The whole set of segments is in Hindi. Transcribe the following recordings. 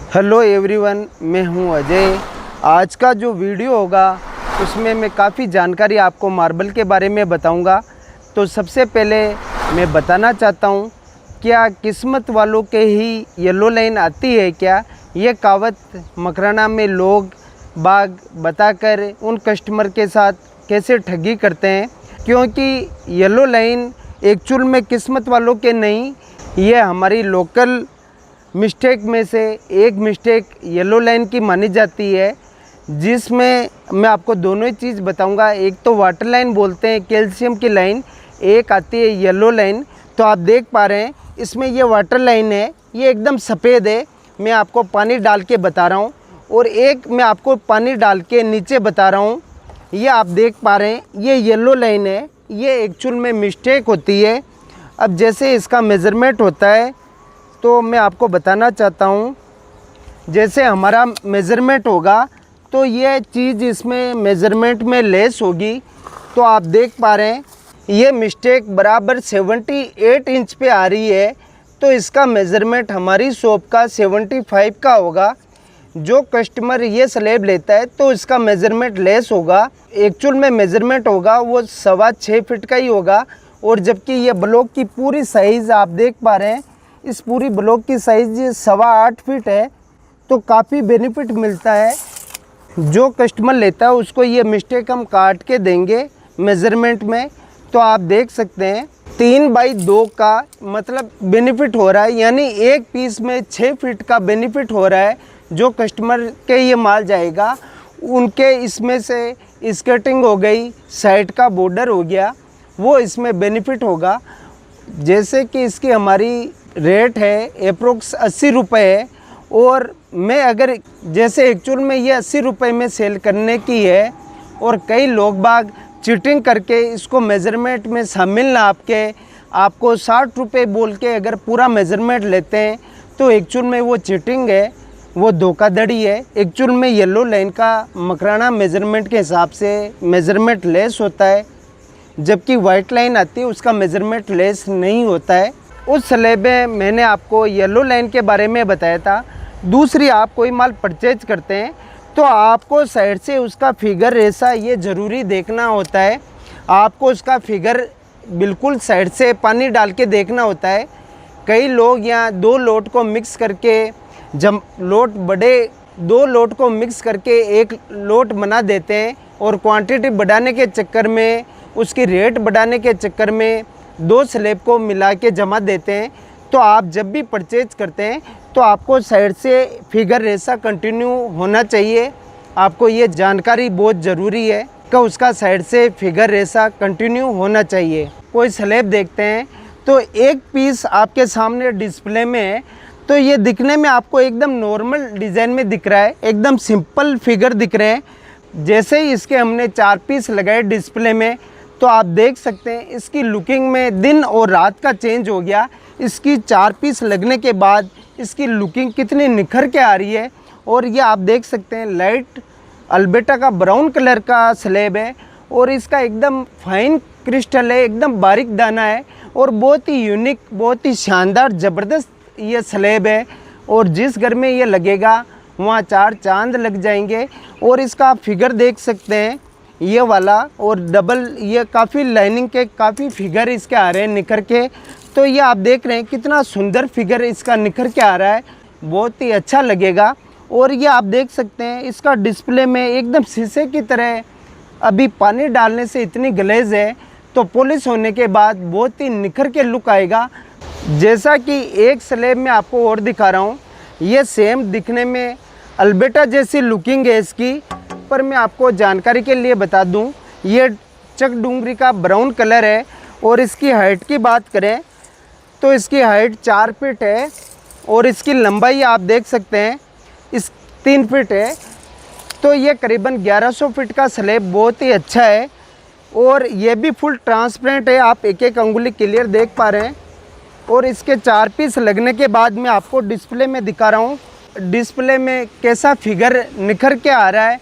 हेलो एवरीवन, मैं हूं अजय। आज का जो वीडियो होगा उसमें मैं काफ़ी जानकारी आपको मार्बल के बारे में बताऊंगा। तो सबसे पहले मैं बताना चाहता हूं, क्या किस्मत वालों के ही येलो लाइन आती है क्या? ये कहावत मकराना में लोग बाग बताकर उन कस्टमर के साथ कैसे ठगी करते हैं, क्योंकि येलो लाइन एक्चुअल में किस्मत वालों के नहीं, ये हमारी लोकल मिस्टेक में से एक मिस्टेक येलो लाइन की मानी जाती है, जिसमें मैं आपको दोनों ही चीज़ बताऊंगा। एक तो वाटर लाइन बोलते हैं, कैल्शियम की लाइन, एक आती है येलो लाइन। तो आप देख पा रहे हैं इसमें ये वाटर लाइन है, ये एकदम सफ़ेद है। मैं आपको पानी डाल के बता रहा हूँ, और एक मैं आपको पानी डाल के नीचे बता रहा हूँ। ये आप देख पा रहे हैं ये येलो लाइन है, ये एक्चुअल में मिस्टेक होती है। अब जैसे इसका मेज़रमेंट होता है तो मैं आपको बताना चाहता हूँ। जैसे हमारा मेज़रमेंट होगा तो ये चीज़ इसमें मेज़रमेंट में लेस होगी। तो आप देख पा रहे हैं ये मिस्टेक बराबर 78 इंच पे आ रही है। तो इसका मेज़रमेंट हमारी शॉप का 75 का होगा। जो कस्टमर ये स्लैब लेता है तो इसका मेज़रमेंट लेस होगा। एक्चुअल में मेज़रमेंट होगा वो 6.25 फीट का ही होगा। और जबकि ये ब्लॉक की पूरी साइज़ आप देख पा रहे हैं, इस पूरी ब्लॉक की साइज़ 8.25 फीट है। तो काफ़ी बेनिफिट मिलता है। जो कस्टमर लेता है उसको ये मिस्टेक हम काट के देंगे मेज़रमेंट में। तो आप देख सकते हैं 3/2 का मतलब बेनिफिट हो रहा है, यानी एक पीस में 6 फीट का बेनिफिट हो रहा है। जो कस्टमर के ये माल जाएगा उनके इसमें से स्कर्टिंग हो गई, साइड का बॉर्डर हो गया, वो इसमें बेनिफिट होगा। जैसे कि इसकी हमारी रेट है अप्रोक्स 80 रुपये है, और मैं अगर जैसे एक्चुअल में ये 80 रुपये में सेल करने की है, और कई लोग बाग चीटिंग करके इसको मेज़रमेंट में शामिल ना आपके आपको 60 रुपये बोल के अगर पूरा मेज़रमेंट लेते हैं तो एक्चुअल में वो चीटिंग है, वो धोखाधड़ी है। एक्चुअल में येलो लाइन का मकराना मेज़रमेंट के हिसाब से मेज़रमेंट लेस होता है, जबकि वाइट लाइन आती है उसका मेज़रमेंट लेस नहीं होता है। उस स्लैब में मैंने आपको येलो लाइन के बारे में बताया था। दूसरी, आप कोई माल परचेज करते हैं तो आपको साइड से उसका फिगर रेसा ये ज़रूरी देखना होता है। आपको उसका फिगर बिल्कुल साइड से पानी डाल के देखना होता है। कई लोग यहाँ 2 लोट को मिक्स करके, जब लोट बड़े 2 लोट को मिक्स करके एक लोट बना देते हैं, और क्वांटिटी बढ़ाने के चक्कर में, उसकी रेट बढ़ाने के चक्कर में 2 स्लैब को मिला के जमा देते हैं। तो आप जब भी परचेज करते हैं तो आपको साइड से फिगर रेसा कंटिन्यू होना चाहिए। आपको ये जानकारी बहुत ज़रूरी है कि उसका साइड से फिगर रेसा कंटिन्यू होना चाहिए। कोई स्लैब देखते हैं तो एक पीस आपके सामने डिस्प्ले में है, तो ये दिखने में आपको एकदम नॉर्मल डिज़ाइन में दिख रहा है, एकदम सिंपल फिगर दिख रहे हैं। जैसे ही इसके हमने 4 पीस लगाए डिस्प्ले में, तो आप देख सकते हैं इसकी लुकिंग में दिन और रात का चेंज हो गया। इसकी 4 पीस लगने के बाद इसकी लुकिंग कितनी निखर के आ रही है। और ये आप देख सकते हैं लाइट अल्बेटा का ब्राउन कलर का स्लैब है, और इसका एकदम फाइन क्रिस्टल है, एकदम बारीक दाना है, और बहुत ही यूनिक, बहुत ही शानदार ज़बरदस्त ये स्लैब है। और जिस घर में ये लगेगा वहाँ 4 चांद लग जाएंगे। और इसका आप फिगर देख सकते हैं ये वाला, और डबल ये काफ़ी लाइनिंग के काफ़ी फिगर इसके आ रहे हैं निखर के। तो ये आप देख रहे हैं कितना सुंदर फिगर इसका निखर के आ रहा है, बहुत ही अच्छा लगेगा। और ये आप देख सकते हैं इसका डिस्प्ले में एकदम शीशे की तरह, अभी पानी डालने से इतनी ग्लेज है, तो पॉलिश होने के बाद बहुत ही निखर के लुक आएगा। जैसा कि एक स्लैब में आपको और दिखा रहा हूँ, ये सेम दिखने में अल्बेटा जैसी लुकिंग है इसकी, पर मैं आपको जानकारी के लिए बता दूं, ये चक डूंगरी का ब्राउन कलर है। और इसकी हाइट की बात करें तो इसकी हाइट 4 फीट है, और इसकी लंबाई आप देख सकते हैं इस 3 फीट है। तो ये करीबन 1100 फीट का स्लैब बहुत ही अच्छा है, और ये भी फुल ट्रांसपेरेंट है, आप एक एक अंगुली क्लियर देख पा रहे हैं। और इसके 4 पीस लगने के बाद मैं आपको डिस्प्ले में दिखा रहा हूँ, डिस्प्ले में कैसा फिगर निखर के आ रहा है,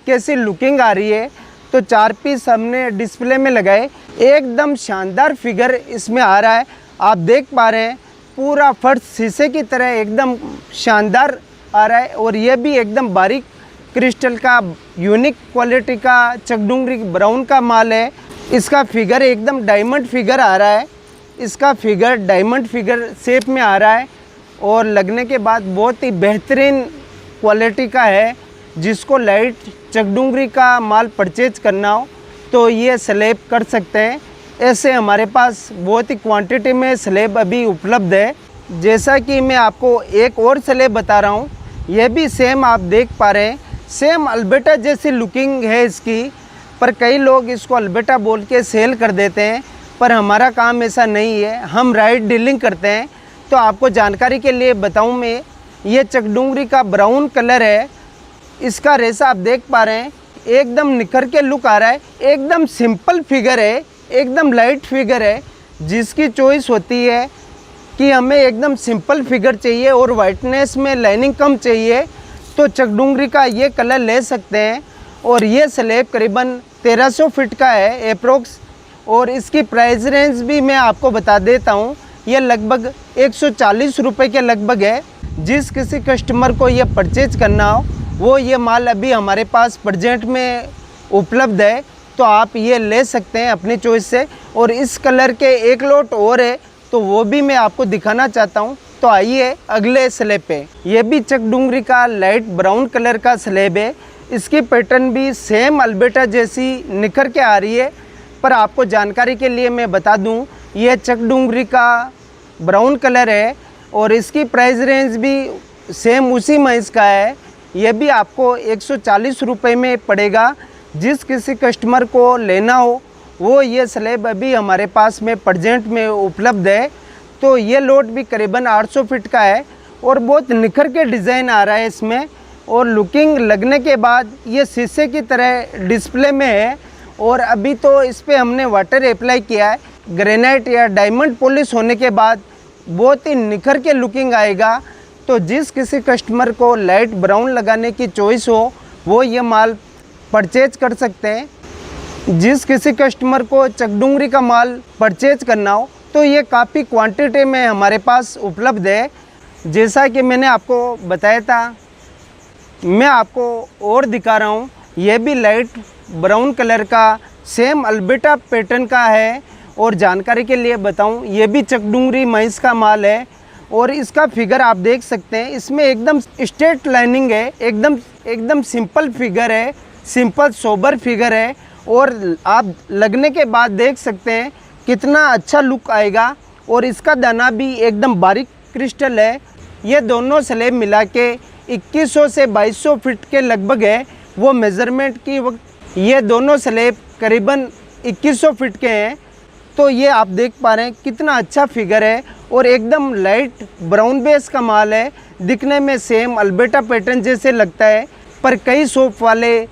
कैसी लुकिंग आ रही है। तो 4 पीस हमने डिस्प्ले में लगाए, एकदम शानदार फिगर इसमें आ रहा है। आप देख पा रहे हैं पूरा फर्श शीशे की तरह एकदम शानदार आ रहा है और ये भी एकदम बारीक क्रिस्टल का यूनिक क्वालिटी का चकडुंगरी ब्राउन का माल है। इसका फिगर एकदम डायमंड फिगर आ रहा है, इसका फिगर डायमंड फिगर शेप में आ रहा है और लगने के बाद बहुत ही बेहतरीन क्वालिटी का है। जिसको लाइट चकडुंगरी का माल परचेज करना हो तो ये स्लैब कर सकते हैं। ऐसे हमारे पास बहुत ही क्वांटिटी में स्लैब अभी उपलब्ध है। जैसा कि मैं आपको एक और स्लैब बता रहा हूँ, यह भी सेम आप देख पा रहे हैं, सेम अल्बर्टा जैसी लुकिंग है इसकी, पर कई लोग इसको अल्बर्टा बोल के सेल कर देते हैं, पर हमारा काम ऐसा नहीं है, हम राइट डीलिंग करते हैं। तो आपको जानकारी के लिए बताऊं मैं, ये चकडुंगरी का ब्राउन कलर है, इसका रेसा आप देख पा रहे हैं, एकदम निखर के लुक आ रहा है, एकदम सिंपल फिगर है, एकदम लाइट फिगर है। जिसकी चॉइस होती है कि हमें एकदम सिंपल फिगर चाहिए और वाइटनेस में लाइनिंग कम चाहिए तो चकडुंगरी का ये कलर ले सकते हैं। और ये स्लैब करीबन 1300 फीट का है अप्रोक्स, और इसकी प्राइस रेंज भी मैं आपको बता देता हूँ, ये लगभग 140 रुपये के लगभग है। जिस किसी कस्टमर को ये परचेज करना हो वो ये माल अभी हमारे पास प्रेजेंट में उपलब्ध है, तो आप ये ले सकते हैं अपनी चॉइस से। और इस कलर के एक लोट और है तो वो भी मैं आपको दिखाना चाहता हूँ। तो आइए अगले स्लैब पे। ये भी चकडुंगरी का लाइट ब्राउन कलर का स्लैब है, इसकी पैटर्न भी सेम अल्बर्टा जैसी निखर के आ रही है। पर आपको जानकारी के लिए मैं बता दूं, ये चकडुंगरी का ब्राउन कलर है और इसकी प्राइस रेंज भी सेम उसी माइस का है। ये भी आपको 140 रुपये में पड़ेगा। जिस किसी कस्टमर को लेना हो वो ये स्लैब अभी हमारे पास में प्रेजेंट में उपलब्ध है। तो ये लोट भी करीबन 800 फीट का है और बहुत निखर के डिज़ाइन आ रहा है इसमें, और लुकिंग लगने के बाद ये शीशे की तरह डिस्प्ले में है। और अभी तो इस पर हमने वाटर अप्लाई किया है, ग्रेनाइट या डायमंड पॉलिश होने के बाद बहुत ही निखर के लुकिंग आएगा। तो जिस किसी कस्टमर को लाइट ब्राउन लगाने की चॉइस हो वो ये माल परचेज कर सकते हैं। जिस किसी कस्टमर को चकडुंगरी का माल परचेज करना हो तो ये काफ़ी क्वांटिटी में हमारे पास उपलब्ध है। जैसा कि मैंने आपको बताया था, मैं आपको और दिखा रहा हूँ, ये भी लाइट ब्राउन कलर का सेम अल्बर्टा पैटर्न का है। और जानकारी के लिए बताऊँ, ये भी चकडुंगरी माइस का माल है और इसका फिगर आप देख सकते हैं, इसमें एकदम स्ट्रेट लाइनिंग है, एकदम सिंपल फिगर है, सिंपल सोबर फिगर है। और आप लगने के बाद देख सकते हैं कितना अच्छा लुक आएगा। और इसका दाना भी एकदम बारीक क्रिस्टल है। ये दोनों स्लैब मिला के 2100 से 2200 फीट के लगभग है। वो मेज़रमेंट की वक्त ये दोनों स्लैब करीबन 2100 फीट के हैं। तो ये आप देख पा रहे हैं कितना अच्छा फिगर है और एकदम लाइट ब्राउन बेस का माल है। दिखने में सेम अल्बर्टा पैटर्न जैसे लगता है, पर कई शॉप वाले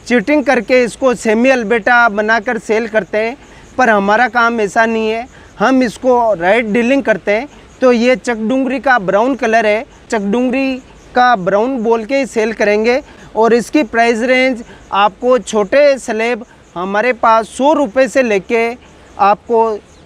चीटिंग करके इसको सेमी अल्बर्टा बनाकर सेल करते हैं, पर हमारा काम ऐसा नहीं है, हम इसको राइट डीलिंग करते हैं। तो ये चकडुंगरी का ब्राउन कलर है, चकडुंगरी का ब्राउन बोल के ही सेल करेंगे। और इसकी प्राइस रेंज आपको छोटे स्लैब हमारे पास 100 रुपये से लेके आपको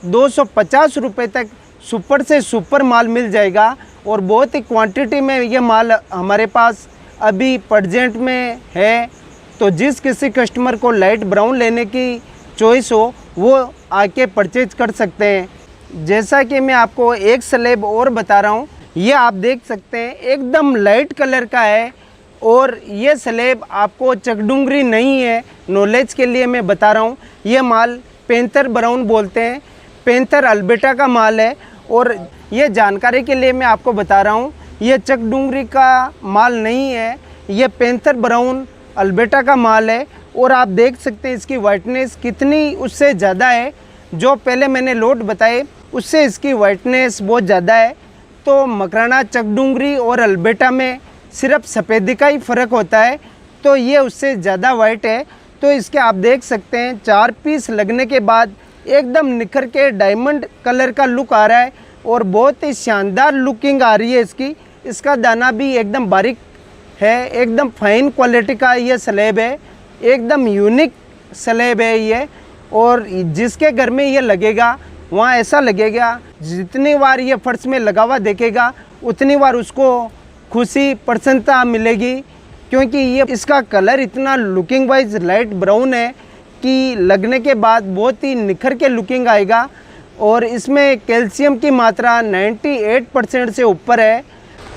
250 रुपये तक सुपर से सुपर माल मिल जाएगा। और बहुत ही क्वांटिटी में ये माल हमारे पास अभी प्रेजेंट में है। तो जिस किसी कस्टमर को लाइट ब्राउन लेने की चॉइस हो वो आके परचेज कर सकते हैं। जैसा कि मैं आपको एक स्लैब और बता रहा हूँ, ये आप देख सकते हैं एकदम लाइट कलर का है। और ये स्लैब आपको चकडुंगरी नहीं है, नॉलेज के लिए मैं बता रहा हूँ, ये माल पैंथर ब्राउन बोलते हैं, पैंथर अल्बर्टा का माल है। और ये जानकारी के लिए मैं आपको बता रहा हूँ, ये चकडुंगरी का माल नहीं है, ये पैंथर ब्राउन अल्बर्टा का माल है। और आप देख सकते हैं इसकी वाइटनेस कितनी उससे ज़्यादा है, जो पहले मैंने लोट बताए उससे इसकी वाइटनेस बहुत ज़्यादा है। तो मकराना चकडुंगरी और अल्बर्टा में सिर्फ सफ़ेदी का ही फ़र्क होता है, तो ये उससे ज़्यादा वाइट है। तो इसके आप देख सकते हैं 4 पीस लगने के बाद एकदम निखर के डायमंड कलर का लुक आ रहा है और बहुत ही शानदार लुकिंग आ रही है इसकी। इसका दाना भी एकदम बारीक है, एकदम फाइन क्वालिटी का ये स्लैब है, एकदम यूनिक स्लैब है ये। और जिसके घर में ये लगेगा वहाँ ऐसा लगेगा जितनी बार ये फर्श में लगा हुआ देखेगा उतनी बार उसको खुशी प्रसन्नता मिलेगी, क्योंकि ये इसका कलर इतना लुकिंग वाइज लाइट ब्राउन है कि लगने के बाद बहुत ही निखर के लुकिंग आएगा। और इसमें कैल्शियम की मात्रा 98% से ऊपर है।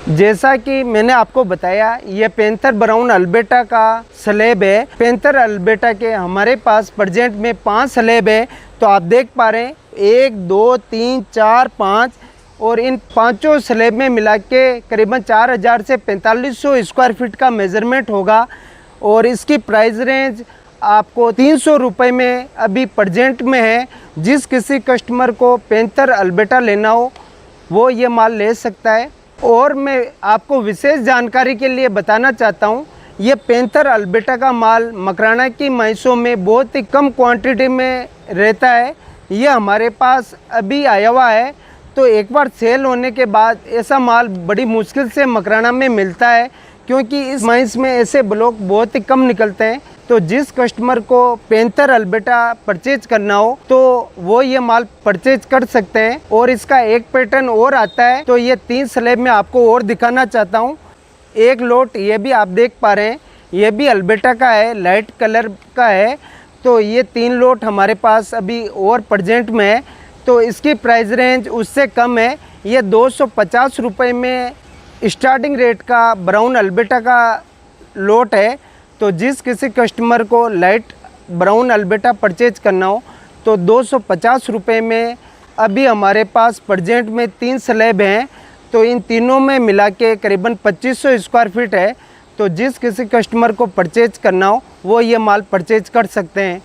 जैसा कि मैंने आपको बताया, ये पैंथर ब्राउन अल्बर्टा का स्लेब है। पैंथर अल्बर्टा के हमारे पास प्रेजेंट में 5 स्लेब है। तो आप देख पा रहे हैं 1 2 3 4 5, और इन पांचों स्लेब में मिला के करीबन 4000 से 4500 स्क्वायर फीट का मेज़रमेंट होगा। और इसकी प्राइस रेंज आपको 300 रुपये में अभी प्रेजेंट में है। जिस किसी कस्टमर को पैंथर अल्बर्टा लेना हो वो ये माल ले सकता है। और मैं आपको विशेष जानकारी के लिए बताना चाहता हूँ, ये पैंथर अल्बर्टा का माल मकराना की महीसों में बहुत ही कम क्वांटिटी में रहता है। ये हमारे पास अभी आया हुआ है, तो एक बार सेल होने के बाद ऐसा माल बड़ी मुश्किल से मकराना में मिलता है, क्योंकि इस महीस में ऐसे ब्लॉक बहुत ही कम निकलते हैं। तो जिस कस्टमर को पैंथर अल्बर्टा परचेज करना हो तो वो ये माल परचेज कर सकते हैं। और इसका एक पैटर्न और आता है, तो ये 3 स्लेब में आपको और दिखाना चाहता हूँ। एक लोट ये भी आप देख पा रहे हैं, ये भी अल्बर्टा का है, लाइट कलर का है। तो ये 3 लोट हमारे पास अभी और प्रेजेंट में है। तो इसकी प्राइस रेंज उससे कम है। ये 250 रुपये में स्टार्टिंग रेट का ब्राउन अल्बर्टा का लोट है। तो जिस किसी कस्टमर को लाइट ब्राउन अल्बर्टा परचेज करना हो तो 250 रुपये में अभी हमारे पास प्रेजेंट में 3 स्लेब हैं। तो इन तीनों में मिला के करीबन 2500 स्क्वायर फीट है। तो जिस किसी कस्टमर को परचेज करना हो वो ये माल परचेज कर सकते हैं।